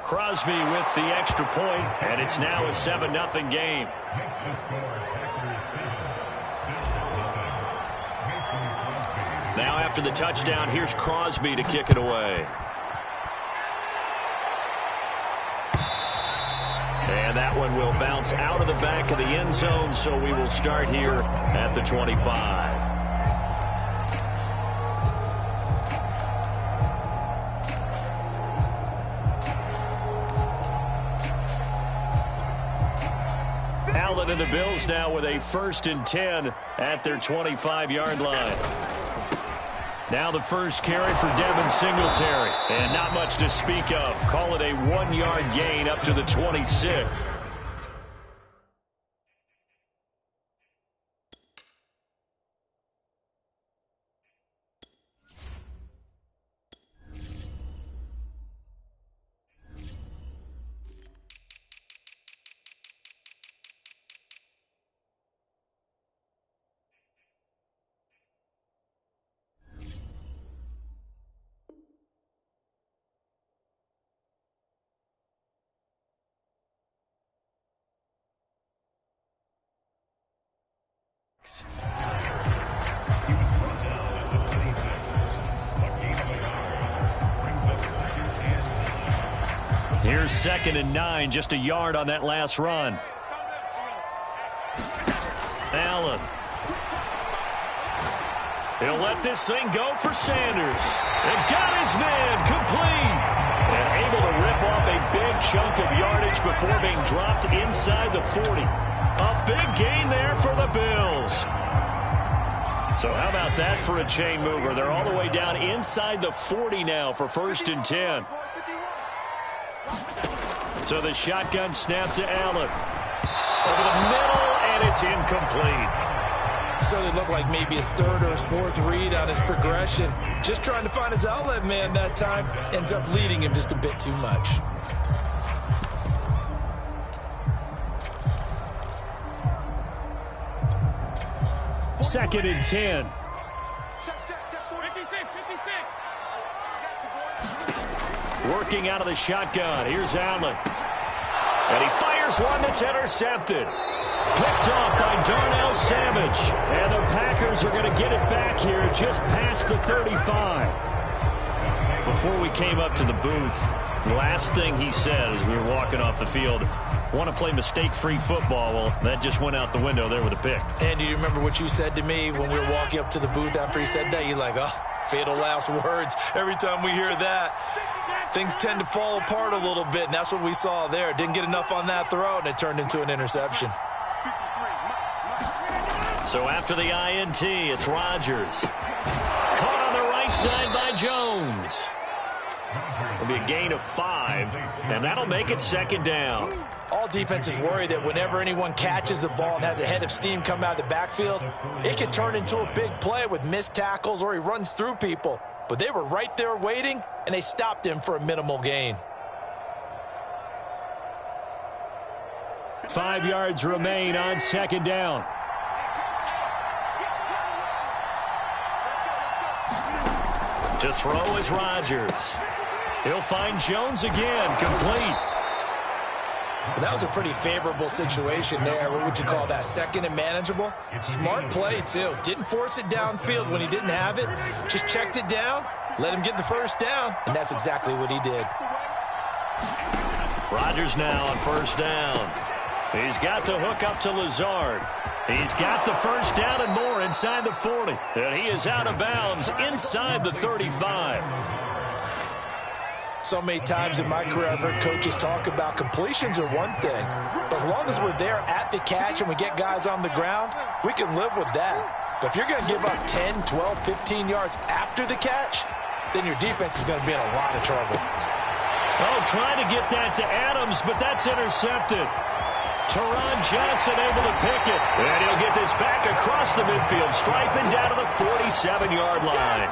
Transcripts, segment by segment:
Crosby with the extra point, and it's now a 7-0 game. Now after the touchdown, here's Crosby to kick it away. And that one will bounce out of the back of the end zone, so we will start here at the 25. Allen and the Bills now with a 1st and 10 at their 25-yard line. Now the first carry for Devin Singletary. And not much to speak of. Call it a 1-yard gain up to the 26. Here's 2nd and 9, just a yard on that last run. Allen. He'll let this thing go for Sanders. And got his man complete. And able to rip off a big chunk of yardage before being dropped inside the 40. A big gain there for the Bills. So how about that for a chain mover? They're all the way down inside the 40 now for 1st and 10. So the shotgun snap to Allen. Over the middle, and it's incomplete. So it looked like maybe his 3rd or his 4th read on his progression. Just trying to find his outlet man that time. Ends up leading him just a bit too much. Second and 10. Working out of the shotgun. Here's Allen. And he fires one that's intercepted. Picked off by Darnell Savage. And the Packers are going to get it back here just past the 35. Before we came up to the booth, the last thing he said as we were walking off the field, want to play mistake-free football. Well, that just went out the window there with a pick. And do you remember what you said to me when we were walking up to the booth after he said that? You're like, oh, fatal last words. Every time we hear that, things tend to fall apart a little bit, and that's what we saw there. Didn't get enough on that throw, and it turned into an interception. So after the INT, it's Rodgers. Caught on the right side by Jones. It'll be a gain of 5, and that'll make it 2nd down. All defenses worry that whenever anyone catches the ball and has a head of steam come out of the backfield, it can turn into a big play with missed tackles or he runs through people. But they were right there waiting, and they stopped him for a minimal gain. 5 yards remain on 2nd down. To throw is Rodgers. He'll find Jones again, complete. Well, that was a pretty favorable situation there. What would you call that? 2nd and manageable? Smart play, too. Didn't force it downfield when he didn't have it. Just checked it down, let him get the 1st down, and that's exactly what he did. Rodgers now on 1st down. He's got the hook up to Lazard. He's got the 1st down and more inside the 40. And he is out of bounds inside the 35. So many times in my career I've heard coaches talk about completions are one thing. But as long as we're there at the catch and we get guys on the ground, we can live with that. But if you're going to give up 10, 12, 15 yards after the catch, then your defense is going to be in a lot of trouble. Oh, trying to get that to Adams, but that's intercepted. Teron Johnson able to pick it. And he'll get this back across the midfield, striping down to the 47-yard line.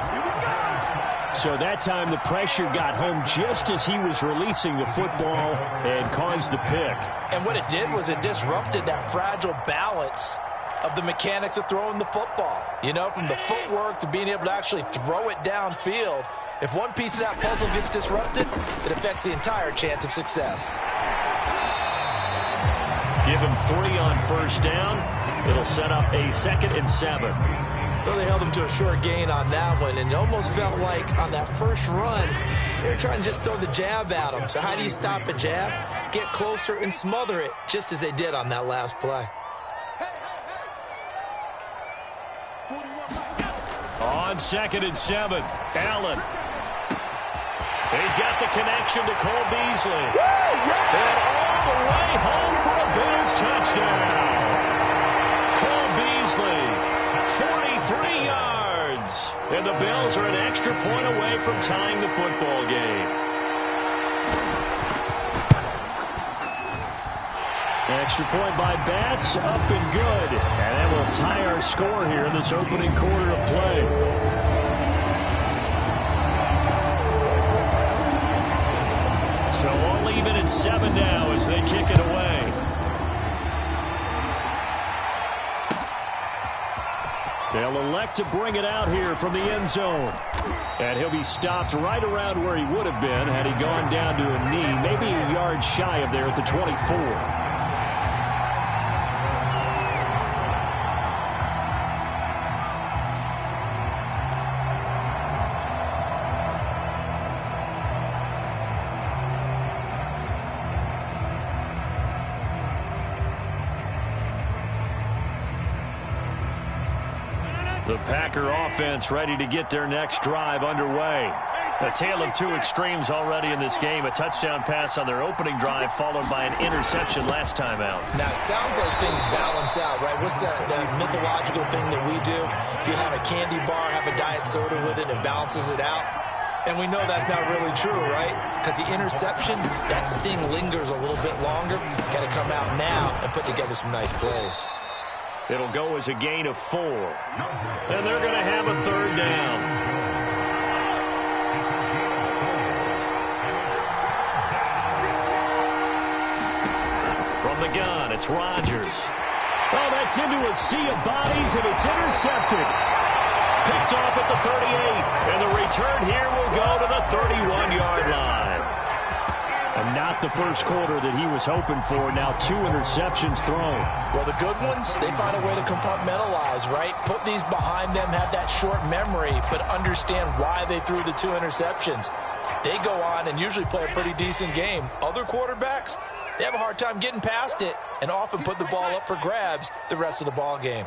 So that time the pressure got home just as he was releasing the football and caused the pick. And what it did was it disrupted that fragile balance of the mechanics of throwing the football. You know, from the footwork to being able to actually throw it downfield. If one piece of that puzzle gets disrupted, it affects the entire chance of success. Give him 3 on first down. It'll set up a 2nd and 7. Well, they held him to a short gain on that one, and it almost felt like on that first run, they were trying to just throw the jab at him. So how do you stop a jab? Get closer and smother it, just as they did on that last play. On 2nd and 7, Allen. He's got the connection to Cole Beasley. And all the way home for a Bills touchdown. Cole Beasley, 43 yards. And the Bills are an extra point away from tying the football game. Extra point by Bass, up and good. And that will tie our score here in this opening quarter of play. So all even at 7 now as they kick it away. They'll elect to bring it out here from the end zone. And he'll be stopped right around where he would have been had he gone down to a knee, maybe a yard shy of there at the 24. The Packer offense ready to get their next drive underway. A tale of two extremes already in this game. A touchdown pass on their opening drive followed by an interception last time out. Now, it sounds like things balance out, right? What's that mythological thing that we do? If you have a candy bar, have a diet soda with it, it balances it out. And we know that's not really true, right? Because the interception, that sting lingers a little bit longer. Got to come out now and put together some nice plays. It'll go as a gain of 4. And they're going to have a 3rd down. From the gun, it's Rodgers. Oh, that's into a sea of bodies, and it's intercepted. Picked off at the 38. And the return here will go to the 31-yard line. And not the first quarter that he was hoping for. Now 2 interceptions thrown. Well, the good ones, they find a way to compartmentalize, right? Put these behind them, have that short memory, but understand why they threw the 2 interceptions. They go on and usually play a pretty decent game. Other quarterbacks, they have a hard time getting past it and often put the ball up for grabs the rest of the ball game.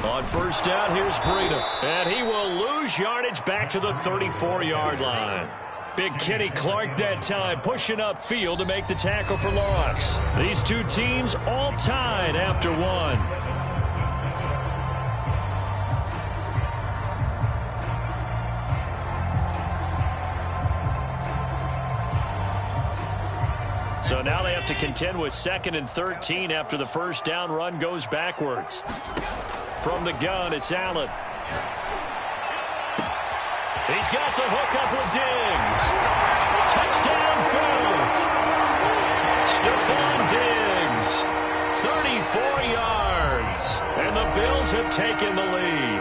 On first down, here's Breida. And he will lose yardage back to the 34-yard line. Big Kenny Clark that time pushing upfield to make the tackle for loss. These two teams all tied after 1. So now they have to contend with 2nd and 13 after the first down run goes backwards. From the gun, it's Allen. He's got the hookup with Diggs. Touchdown, Bills. Stephon Diggs, 34 yards. And the Bills have taken the lead.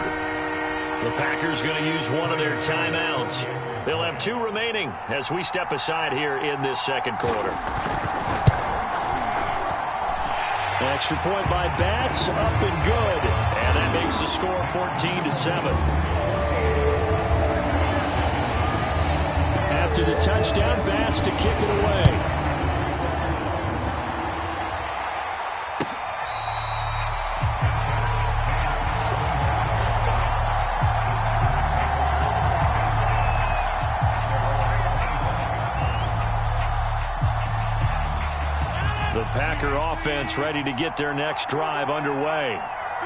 The Packers going to use one of their timeouts. They'll have 2 remaining as we step aside here in this second quarter. Extra point by Bass, up and good. And that makes the score 14-7. After the touchdown, Bass to kick it away. The Packer offense ready to get their next drive underway.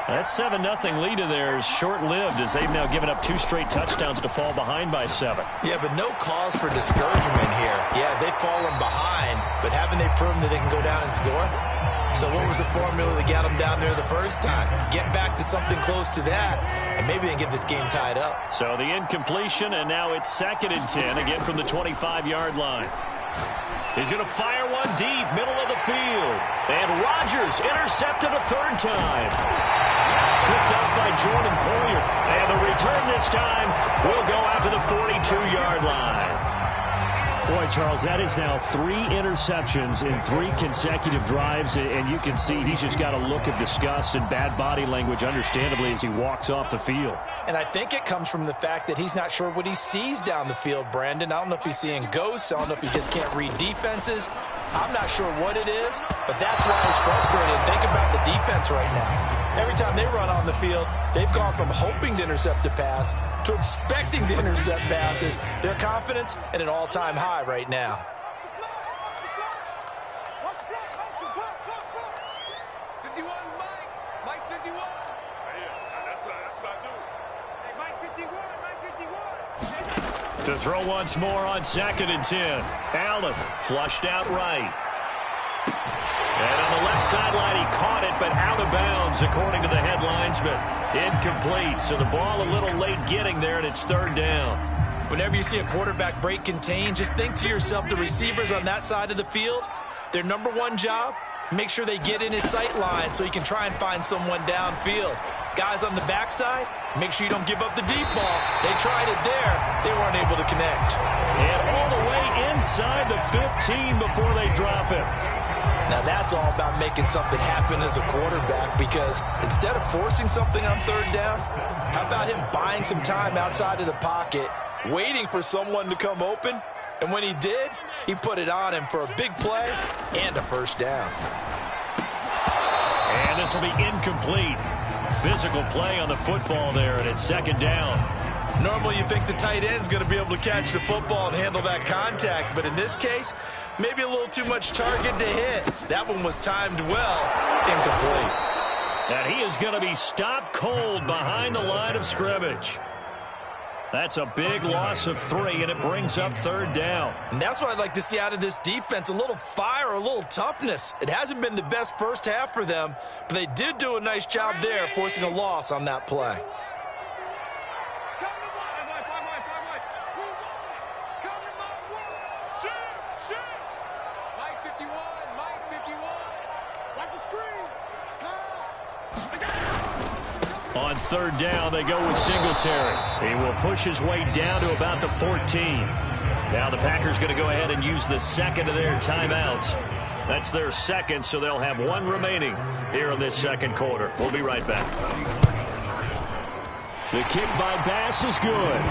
That 7-0 lead of theirs short-lived as they've now given up 2 straight touchdowns to fall behind by 7. Yeah, but no cause for discouragement here. Yeah, they've fallen behind, but haven't they proven that they can go down and score? So what was the formula that got them down there the first time? Get back to something close to that, and maybe they can get this game tied up. So the incompletion, and now it's 2nd and 10, again from the 25-yard line. He's going to fire one deep, middle of the field. And Rodgers intercepted a third time. Picked up by Jordan Poyer. And the return this time will go out to the 42-yard line. Boy, Charles, that is now 3 interceptions in 3 consecutive drives, and you can see he's just got a look of disgust and bad body language, understandably, as he walks off the field. And I think it comes from the fact that he's not sure what he sees down the field, Brandon. I don't know if he's seeing ghosts. I don't know if he just can't read defenses. I'm not sure what it is, but that's why he's frustrated. Think about the defense right now. Every time they run on the field, they've gone from hoping to intercept a pass to expecting to intercept passes. Their confidence at an all-time high right now. To throw once more on 2nd and 10. Allen flushed out right. And on the left sideline, he caught it, but out of bounds, according to the head linesman. Incomplete, so the ball a little late getting there, and it's 3rd down. Whenever you see a quarterback break contain, just think to yourself, the receivers on that side of the field, their number one job, make sure they get in his sight line so he can try and find someone downfield. Guys on the backside, make sure you don't give up the deep ball. They tried it there. They weren't able to connect. And all the way inside the 15 before they drop it. Now that's all about making something happen as a quarterback, because instead of forcing something on 3rd down, how about him buying some time outside of the pocket, waiting for someone to come open, and when he did, he put it on him for a big play and a 1st down. And this will be incomplete. Physical play on the football there, and it's 2nd down. Normally you think the tight end's going to be able to catch the football and handle that contact, but in this case, maybe a little too much target to hit. That one was timed well, incomplete. And he is going to be stopped cold behind the line of scrimmage. That's a big loss of 3, and it brings up 3rd down. And that's what I'd like to see out of this defense, a little fire, a little toughness. It hasn't been the best first half for them, but they did do a nice job there, forcing a loss on that play. On 3rd down, they go with Singletary. He will push his way down to about the 14. Now the Packers going to go ahead and use the 2nd of their timeouts. That's their 2nd, so they'll have 1 remaining here in this 2nd quarter. We'll be right back. The kick by Bass is good.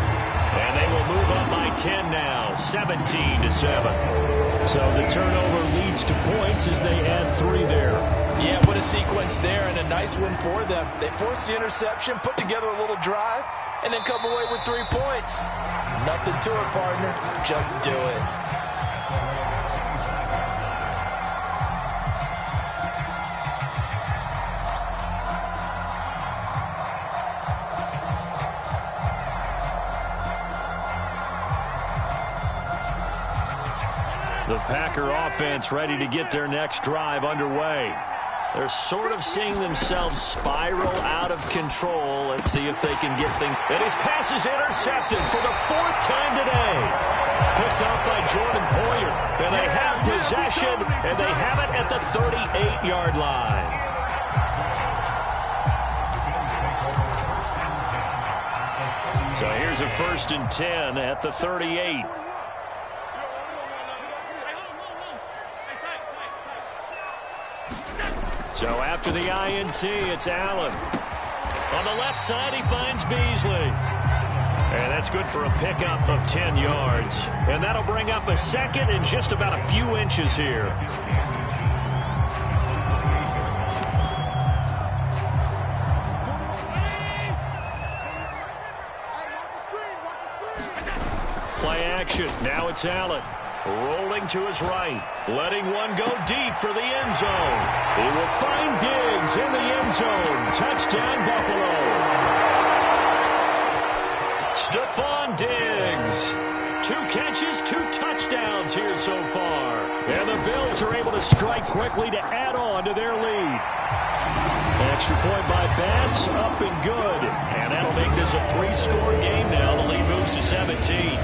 And they will move up by 10 now, 17-7. So the turnover leads to points as they add 3 there. Yeah, what a sequence there, and a nice one for them. They forced the interception, put together a little drive, and then come away with 3 points. Nothing to it, partner. Just do it. The Packer offense ready to get their next drive underway. They're sort of seeing themselves spiral out of control. Let's see if they can get things. And his pass is intercepted for the 4th time today. Picked up by Jordan Poyer. And they have possession, and they have it at the 38-yard line. So here's a 1st and 10 at the 38. So after the INT, it's Allen. On the left side, he finds Beasley. And that's good for a pickup of 10 yards. And that'll bring up a 2nd and just about a few inches here. Play action. Now it's Allen. Rolling to his right, letting one go deep for the end zone. He will find Diggs in the end zone. Touchdown, Buffalo. Stephon Diggs. 2 catches, 2 touchdowns here so far. And the Bills are able to strike quickly to add on to their lead. Extra point by Bass, up and good. And that'll make this a 3-score game now. The lead moves to 17.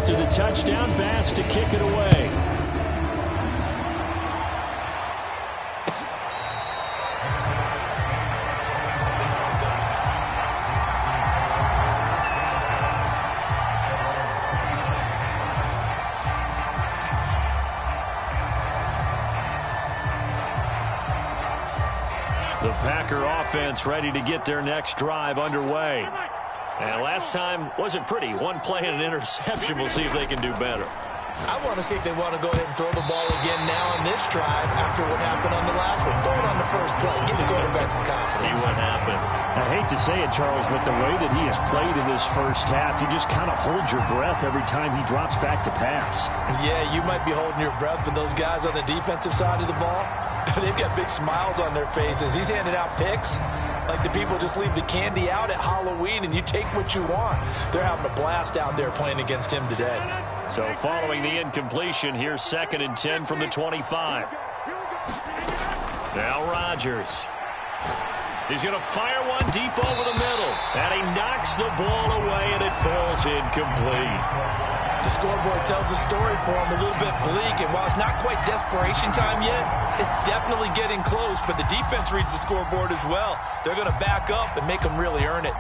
after the touchdown pass to kick it away. The Packer offense ready to get their next drive underway. And last time wasn't pretty. One play and an interception. We'll see if they can do better. I want to see if they want to go ahead and throw the ball again now on this drive after what happened on the last one. Throw it on the first play. Give the quarterback some confidence. See what happens. I hate to say it, Charles, but the way that he has played in this first half, you just kind of hold your breath every time he drops back to pass. Yeah, you might be holding your breath, but those guys on the defensive side of the ball, they've got big smiles on their faces. He's handing out picks like the people just leave the candy out at Halloween and you take what you want. They're having a blast out there playing against him today. So following the incompletion, here's 2nd and 10 from the 25. Now Rodgers. He's going to fire one deep over the middle. And he knocks the ball away and it falls incomplete. The scoreboard tells the story for him, a little bit bleak, and while it's not quite desperation time yet, it's definitely getting close, but the defense reads the scoreboard as well. They're going to back up and make them really earn it.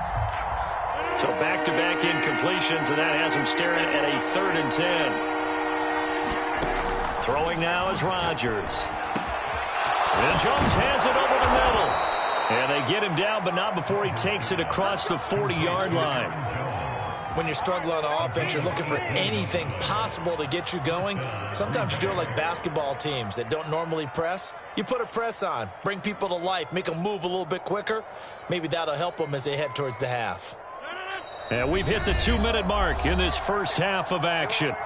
So back-to-back incompletions, and that has him staring at a 3rd and 10. Throwing now is Rodgers. And Jones has it over the middle. And they get him down, but not before he takes it across the 40-yard line. When you're struggling on offense, you're looking for anything possible to get you going. Sometimes you do it like basketball teams that don't normally press. You put a press on, bring people to life, make them move a little bit quicker. Maybe that'll help them as they head towards the half. And we've hit the 2-minute mark in this first half of action.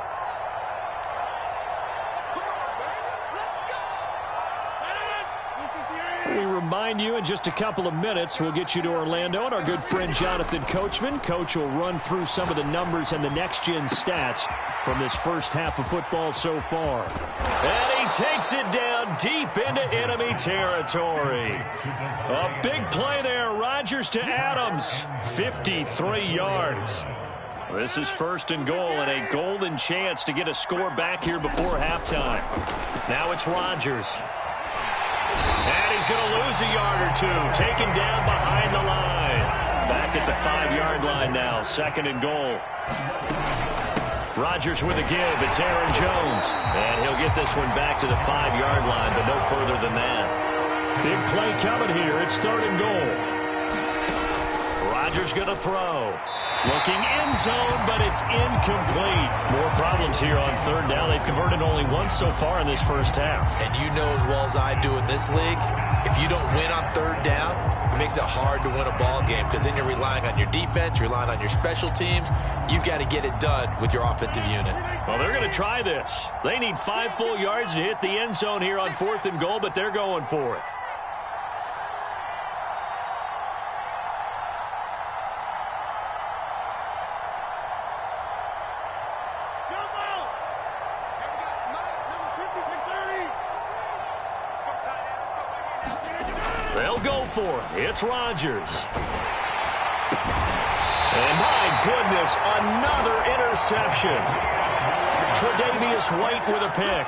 We remind you in just a couple of minutes, we'll get you to Orlando and our good friend Jonathan Coachman. Coach will run through some of the numbers and the next-gen stats from this first half of football so far. And he takes it down deep into enemy territory. A big play there. Rodgers to Adams. 53 yards. This is 1st and goal and a golden chance to get a score back here before halftime. Now it's Rodgers. And he's going to lose a yard or two. Taken down behind the line. Back at the 5-yard line now. 2nd and goal. Rodgers with a give. It's Aaron Jones. And he'll get this one back to the 5-yard line, but no further than that. Big play coming here. It's 3rd and goal. Rodgers going to throw. Looking end zone, but it's incomplete. More problems here on 3rd down. They've converted only once so far in this first half. And you know as well as I do in this league, if you don't win on 3rd down, it makes it hard to win a ball game because then you're relying on your defense, you're relying on your special teams. You've got to get it done with your offensive unit. Well, they're going to try this. They need 5 full yards to hit the end zone here on 4th and goal, but they're going for it. They'll go for it. It's Rodgers. And my goodness, another interception. Tre'Davious White with a pick.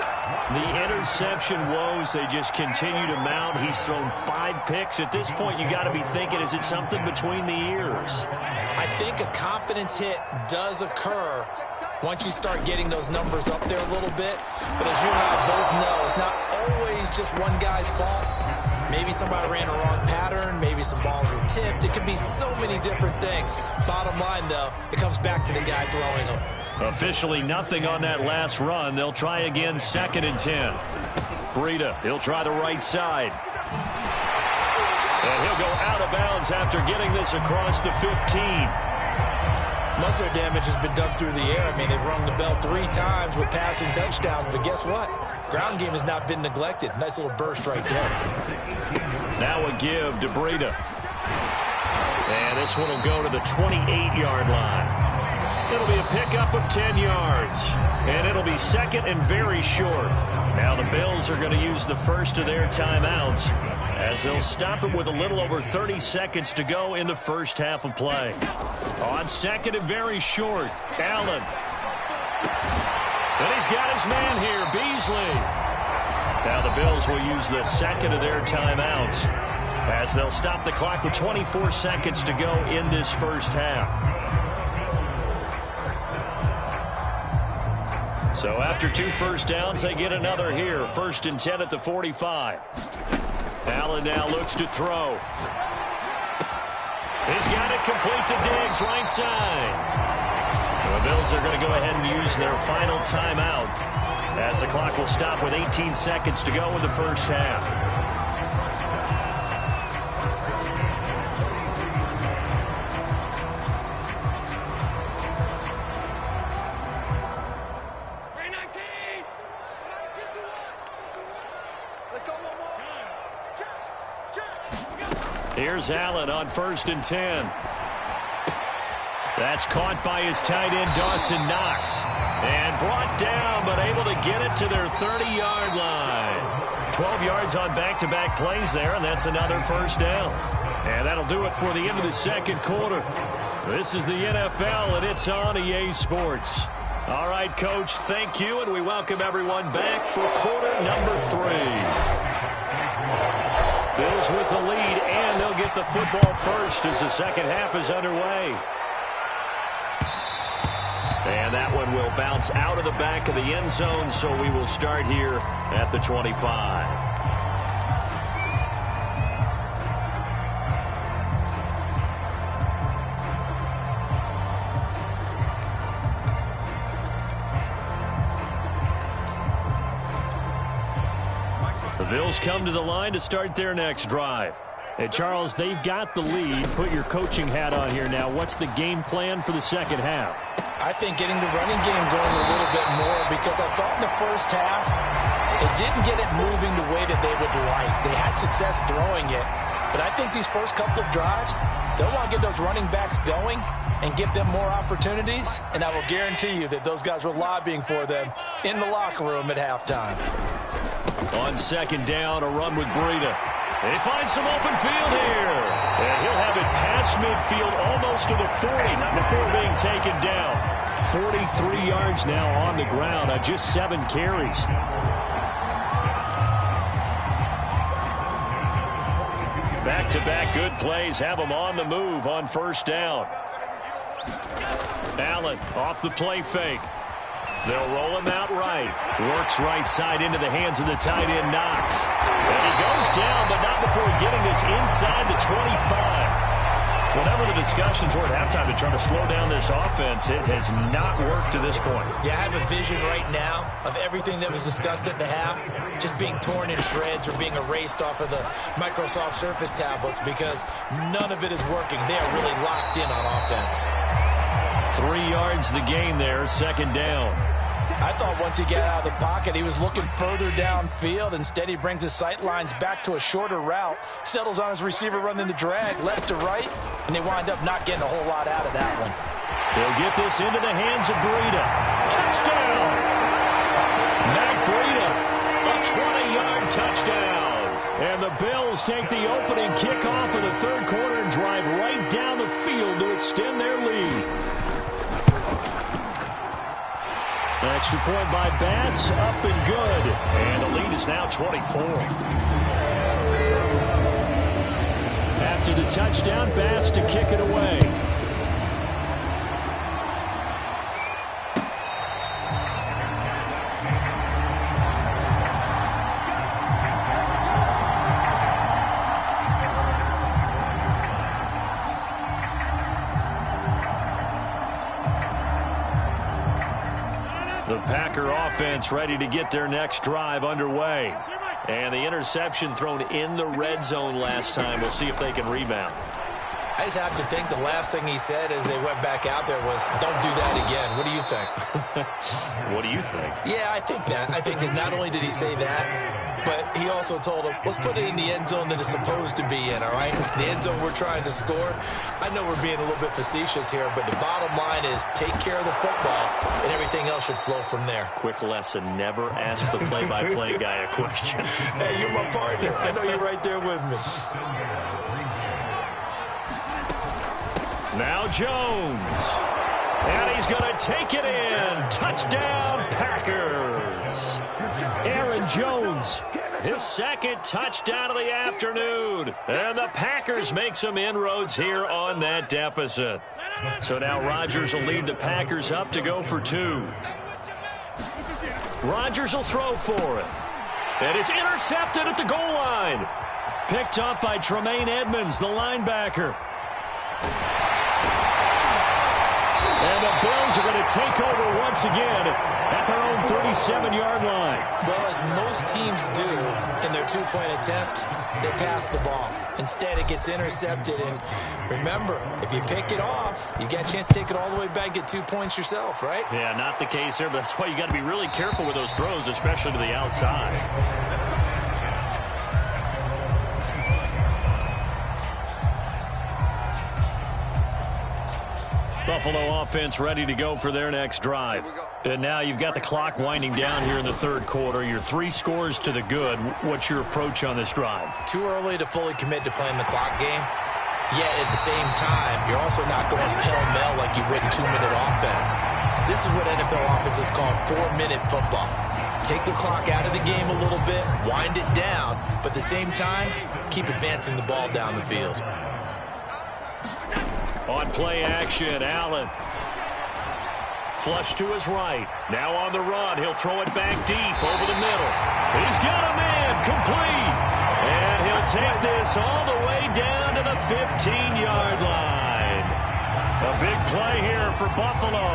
The interception woes, they just continue to mount. He's thrown 5 picks. At this point, you got to be thinking, is it something between the ears? I think a confidence hit does occur once you start getting those numbers up there a little bit. But as you and I both know, it's not always just one guy's fault. Maybe somebody ran a wrong pattern. Maybe some balls were tipped. It could be so many different things. Bottom line, though, it comes back to the guy throwing them. Officially nothing on that last run. They'll try again, 2nd and 10. Breida, he'll try the right side. And he'll go out of bounds after getting this across the 15. Most of their damage has been done through the air. I mean, they've rung the bell 3 times with passing touchdowns, but guess what? Ground game has not been neglected. Nice little burst right there. Now a give to Breida. And this one will go to the 28-yard line. It'll be a pickup of 10 yards. And it'll be 2nd and very short. Now the Bills are going to use the first of their timeouts as they'll stop it with a little over 30 seconds to go in the first half of play. On 2nd and very short, Allen. got his man here, Beasley. Now the Bills will use the second of their timeouts as they'll stop the clock with 24 seconds to go in this first half. So after 2 first downs, they get another here. 1st and 10 at the 45. Allen now looks to throw. He's got it complete to Diggs, right side. And the Bills are going to go ahead and use their final timeout as the clock will stop with 18 seconds to go in the first half. Here's Allen on 1st and 10. That's caught by his tight end, Dawson Knox. And brought down, but able to get it to their 30-yard line. 12 yards on back-to-back plays there, and that's another first down. And that'll do it for the end of the second quarter. This is the NFL, and it's on EA Sports. All right, Coach, thank you, and we welcome everyone back for quarter number 3. Bills with the lead, and they'll get the football first as the second half is underway. And that one will bounce out of the back of the end zone, so we will start here at the 25. The Bills come to the line to start their next drive. And Charles, they've got the lead. Put your coaching hat on here now. What's the game plan for the second half? I think getting the running game going a little bit more, because I thought in the first half it didn't get it moving the way that they would like. They had success throwing it. But I think these first couple of drives, they'll want to get those running backs going and give them more opportunities. And I will guarantee you that those guys were lobbying for them in the locker room at halftime. On 2nd down, a run with Breida. And he finds some open field here. And he'll have it past midfield almost to the 40 before being taken down. 43 yards now on the ground on just 7 carries. Back-to-back good plays have him on the move on 1st down. Allen off the play fake. They'll roll him out right. Works right side into the hands of the tight end, Knox. And he goes down, but not before getting this inside the 25. Whenever the discussions were at halftime to try to slow down this offense, it has not worked to this point. Yeah, I have a vision right now of everything that was discussed at the half just being torn in shreds or being erased off of the Microsoft Surface tablets, because none of it is working. They are really locked in on offense. 3 yards the gain there, 2nd down. I thought once he got out of the pocket, he was looking further downfield. Instead, he brings his sight lines back to a shorter route, settles on his receiver running the drag left to right, and they wind up not getting a whole lot out of that one. They'll get this into the hands of Breida. Touchdown! Matt Breida, a 20-yard touchdown. And the Bills take the opening kickoff of the 3rd quarter and drive right down the field to extend their lead. Extra point by Bass, up and good. And the lead is now 24. After the touchdown, Bass to kick it away. The Packer offense ready to get their next drive underway. And the interception thrown in the red zone last time. We'll see if they can rebound. I just have to think the last thing he said as they went back out there was, don't do that again. What do you think? What do you think? Yeah, I think that. I think that not only did he say that, but he also told him, let's put it in the end zone that it's supposed to be in, all right? The end zone we're trying to score. I know we're being a little bit facetious here, but the bottom line is take care of the football, and everything else should flow from there. Quick lesson, never ask the play-by-play guy a question. Hey, you're my partner. I know you're right there with me. Now Jones. And he's going to take it in. Touchdown, Packers. Jones. His second touchdown of the afternoon. And the Packers make some inroads here on that deficit. So now Rodgers will lead the Packers up to go for 2. Rodgers will throw for it. And it's intercepted at the goal line. Picked up by Tremaine Edmonds, the linebacker. And the Bills are going to take over once again at their own 37-yard line. Well, as most teams do in their two-point attempt, they pass the ball. Instead, it gets intercepted. And remember, if you pick it off, you got a chance to take it all the way back, get 2 points yourself, right? Yeah, not the case there, but that's why you got to be really careful with those throws, especially to the outside. Buffalo offense ready to go for their next drive. And now you've got the clock winding down here in the third quarter. You're 3 scores to the good. What's your approach on this drive? Too early to fully commit to playing the clock game. Yet at the same time, you're also not going pell-mell like you would in 2-minute offense. This is what NFL offenses call 4-minute football. Take the clock out of the game a little bit, wind it down, but at the same time, keep advancing the ball down the field. On play action, Allen. Flush to his right. Now on the run. He'll throw it back deep over the middle. He's got a man complete. And he'll take this all the way down to the 15-yard line. A big play here for Buffalo.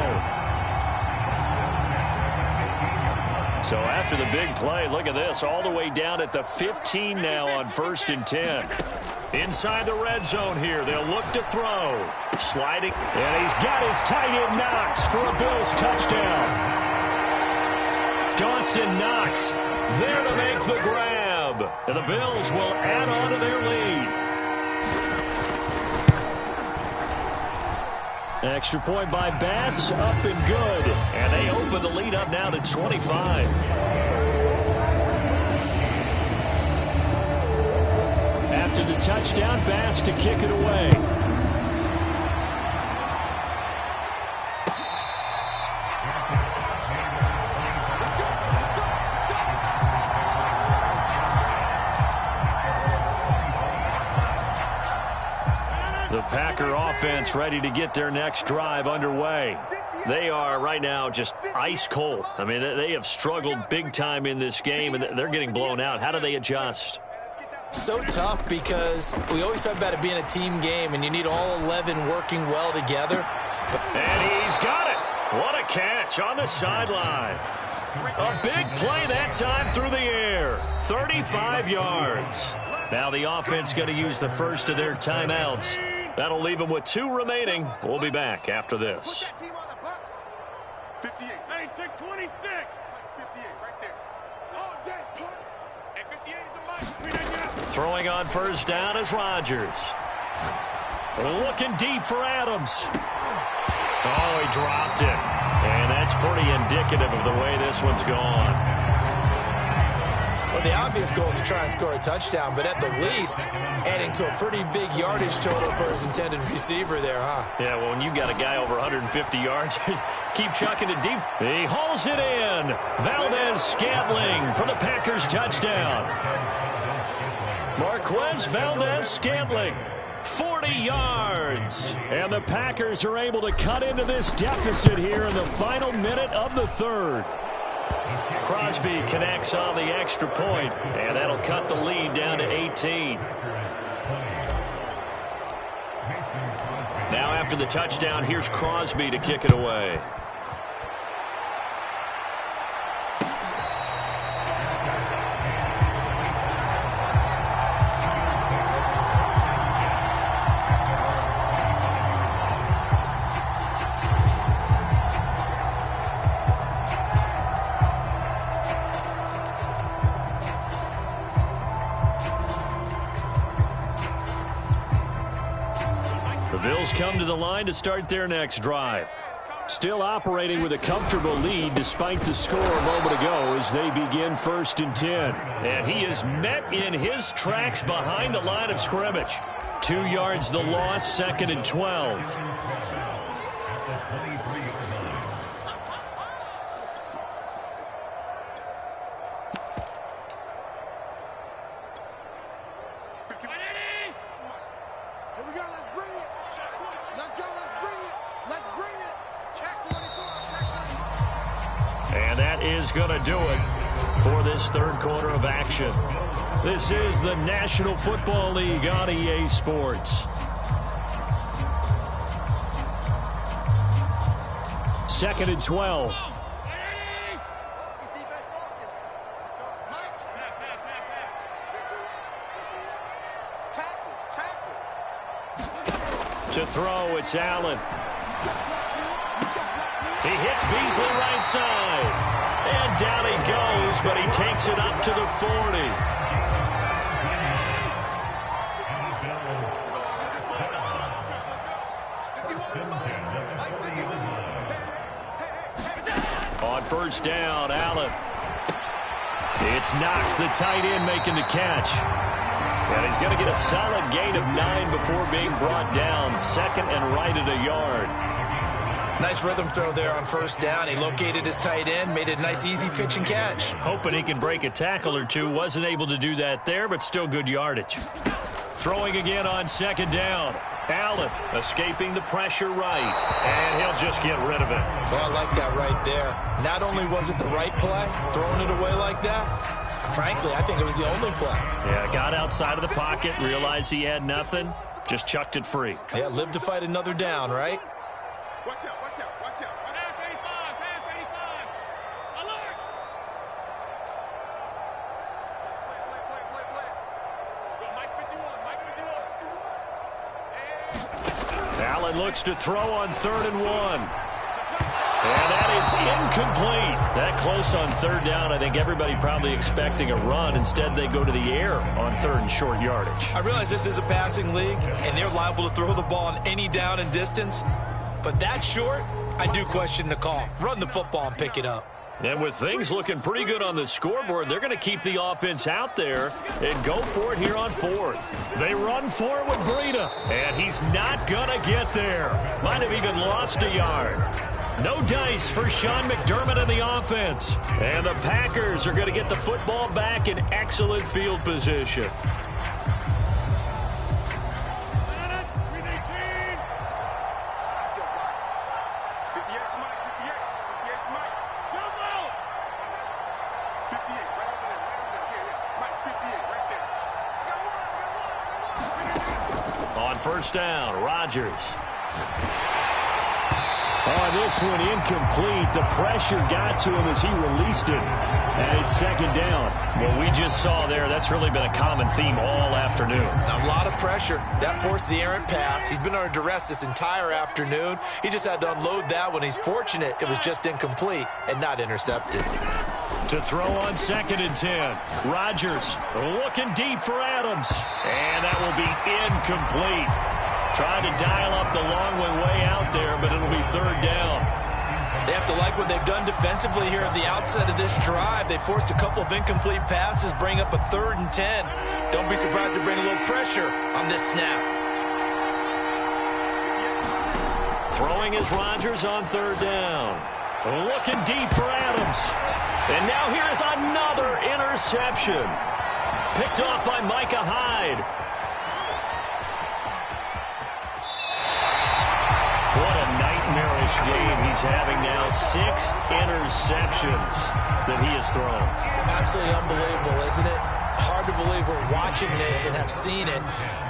So after the big play, look at this. All the way down at the 15 now on 1st and 10. Inside the red zone here. They'll look to throw. Sliding. And he's got his tight end Knox for a Bills touchdown. Dawson Knox there to make the grab. And the Bills will add on to their lead. Extra point by Bass. Up and good. And they open the lead up now to 25. After the touchdown, Bass to kick it away. The Packer offense ready to get their next drive underway. They are right now just ice cold. I mean, they have struggled big time in this game, and they're getting blown out. How do they adjust? So tough because we always talk about it being a team game, and you need all 11 working well together. And he's got it. What a catch on the sideline. A big play that time through the air. 35 yards. Now the offense going to use the first of their timeouts. That'll leave them with 2 remaining. We'll be back after this. 58. Hey, check 26. 58 right there. All day, punt. And 58 is a mic. Throwing on first down is Rodgers. Looking deep for Adams. Oh, he dropped it. And that's pretty indicative of the way this one's gone. Well, the obvious goal is to try and score a touchdown, but at the least, adding to a pretty big yardage total for his intended receiver there, huh? Yeah, well, when you got a guy over 150 yards, keep chucking it deep. He hauls it in. Valdez-Scantling for the Packers touchdown. Marquez Valdez-Scantling, 40 yards. And the Packers are able to cut into this deficit here in the final minute of the third. Crosby connects on the extra point, and that'll cut the lead down to 18. Now after the touchdown, here's Crosby to kick it away. Bills come to the line to start their next drive. Still operating with a comfortable lead despite the score a moment ago as they begin 1st and 10. And he is met in his tracks behind the line of scrimmage. 2 yards the loss, 2nd and 12. is going to do it for this third quarter of action. This is the National Football League on EA Sports. Second and 12. To throw, it's Allen. He hits Beasley right side. And down he goes, but he takes it up to the 40. On first down, Allen. It's Knox, the tight end, making the catch. And he's going to get a solid gain of 9 before being brought down. Second and right at a yard. Nice rhythm throw there on first down. He located his tight end, made it a nice, easy pitch and catch. Hoping he can break a tackle or two. Wasn't able to do that there, but still good yardage. Throwing again on second down. Allen escaping the pressure right. And he'll just get rid of it. Well, I like that right there. Not only was it the right play, throwing it away like that, frankly, I think it was the only play. Yeah, got outside of the pocket, realized he had nothing, just chucked it free. Yeah, live to fight another down, right? Watch out, watch out, watch out. Pass 85, pass 85. Alert! Play. Go, Mike 51, Mike 51. Allen looks to throw on 3rd and 1. And that is incomplete. That close on third down. I think everybody probably expecting a run. Instead, they go to the air on 3rd and short yardage. I realize this is a passing league, and they're liable to throw the ball on any down and distance. But that short, I do question the call. Run the football and pick it up. And with things looking pretty good on the scoreboard, they're going to keep the offense out there and go for it here on 4th. They run for it with Breida, and he's not going to get there. Might have even lost a yard. No dice for Sean McDermott in the offense. And the Packers are going to get the football back in excellent field position. On first down, Rodgers. Oh, this one incomplete. The pressure got to him as he released it. And it's second down. What we just saw there, that's really been a common theme all afternoon. A lot of pressure. That forced the errant pass. He's been under duress this entire afternoon. He just had to unload that one. He's fortunate it was just incomplete and not intercepted. To throw on 2nd and 10. Rodgers looking deep for Adams. And that will be incomplete. Trying to dial up the long one way out there, but it'll be 3rd down. They have to like what they've done defensively here at the outset of this drive. They forced a couple of incomplete passes, bring up a 3rd and 10. Don't be surprised to bring a little pressure on this snap. Throwing is Rodgers on 3rd down. Looking deep for Adams. And now here is another interception. Picked off by Micah Hyde. What a nightmarish game he's having now. 6 interceptions that he has thrown. Absolutely unbelievable, isn't it? Hard to believe we're watching this and have seen it,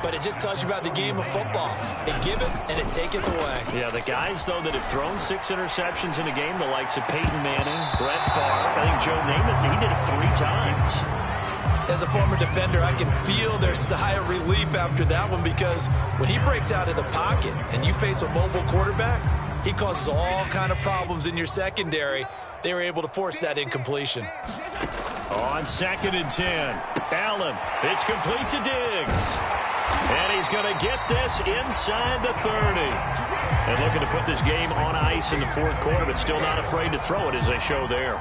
but it just tells you about the game of football. It giveth and it taketh away. Yeah, the guys, though, that have thrown 6 interceptions in a game, the likes of Peyton Manning, Brett Favre, I think Joe Namath, he did it 3 times. As a former defender, I can feel their sigh of relief after that one, because when he breaks out of the pocket and you face a mobile quarterback, he causes all kind of problems in your secondary. They were able to force that incompletion. On 2nd and 10, Allen, it's complete to Diggs. And he's going to get this inside the 30. And looking to put this game on ice in the 4th quarter, but still not afraid to throw it, as they show there.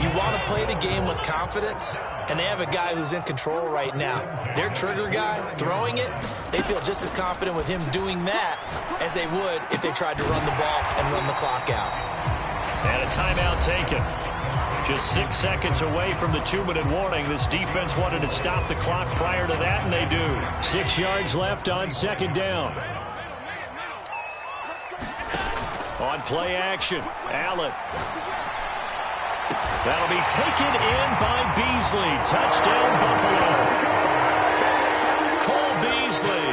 You want to play the game with confidence, and they have a guy who's in control right now. Their trigger guy, throwing it, they feel just as confident with him doing that as they would if they tried to run the ball and run the clock out. And a timeout taken. Just 6 seconds away from the 2-minute warning. This defense wanted to stop the clock prior to that, and they do. 6 yards left on 2nd down. On play action, Allen. That'll be taken in by Beasley. Touchdown, Buffalo. Cole Beasley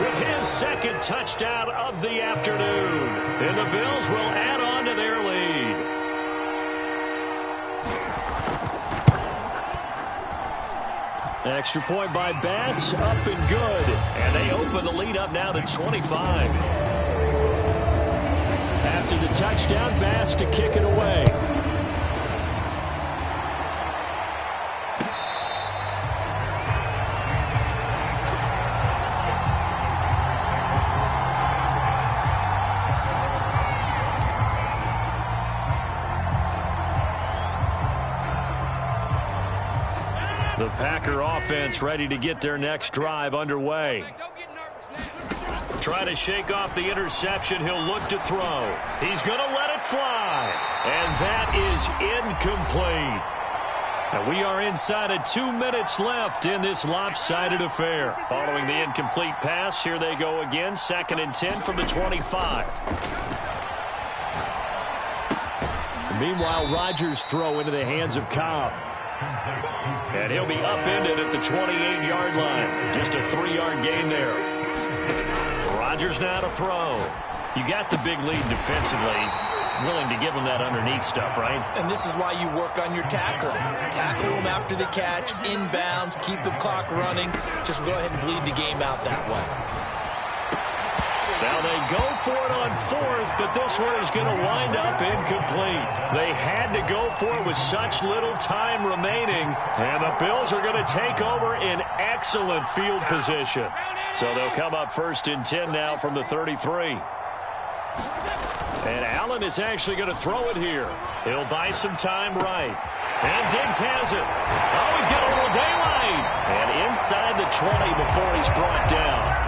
with his second touchdown of the afternoon. And the Bills will add on to their lead. Extra point by Bass, up and good. And they open the lead up now to 25. After the touchdown, Bass to kick it away. The Packer offense ready to get their next drive underway. Try to shake off the interception. He'll look to throw. He's going to let it fly. And that is incomplete. And we are inside of 2 minutes left in this lopsided affair. Following the incomplete pass, here they go again. 2nd and 10 from the 25. Meanwhile, Rodgers' throw into the hands of Cobb. And he'll be upended at the 28-yard line. Just a 3-yard gain there. Rodgers now to throw. You got the big lead defensively. Willing to give him that underneath stuff, right? And this is why you work on your tackling. Tackle him after the catch, inbounds, keep the clock running. Just go ahead and bleed the game out that way. Now they go for it on 4th, but this one is going to wind up incomplete. They had to go for it with such little time remaining, and the Bills are going to take over in excellent field position. So they'll come up 1st and 10 now from the 33. And Allen is actually going to throw it here. He'll buy some time right. And Diggs has it. Oh, he's got a little daylight. And inside the 20 before he's brought down.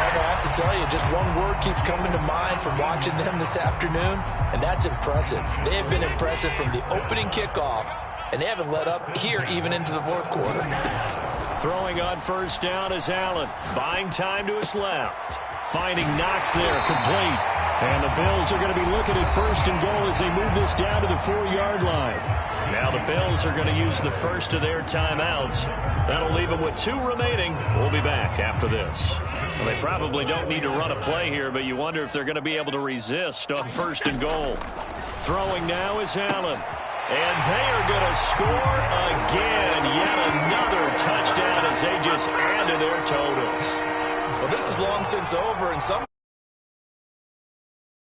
I have to tell you, just one word keeps coming to mind from watching them this afternoon, and that's impressive. They have been impressive from the opening kickoff, and they haven't let up here even into the 4th quarter. Throwing on 1st down is Allen. Buying time to his left. Finding Knox there, complete. And the Bills are going to be looking at 1st and goal as they move this down to the 4-yard line. Now the Bills are going to use the first of their timeouts. That'll leave them with 2 remaining. We'll be back after this. Well, they probably don't need to run a play here, but you wonder if they're going to be able to resist on 1st and goal. Throwing now is Allen. And they are going to score again. Yet another touchdown as they just add to their totals. Well, this is long since over, and some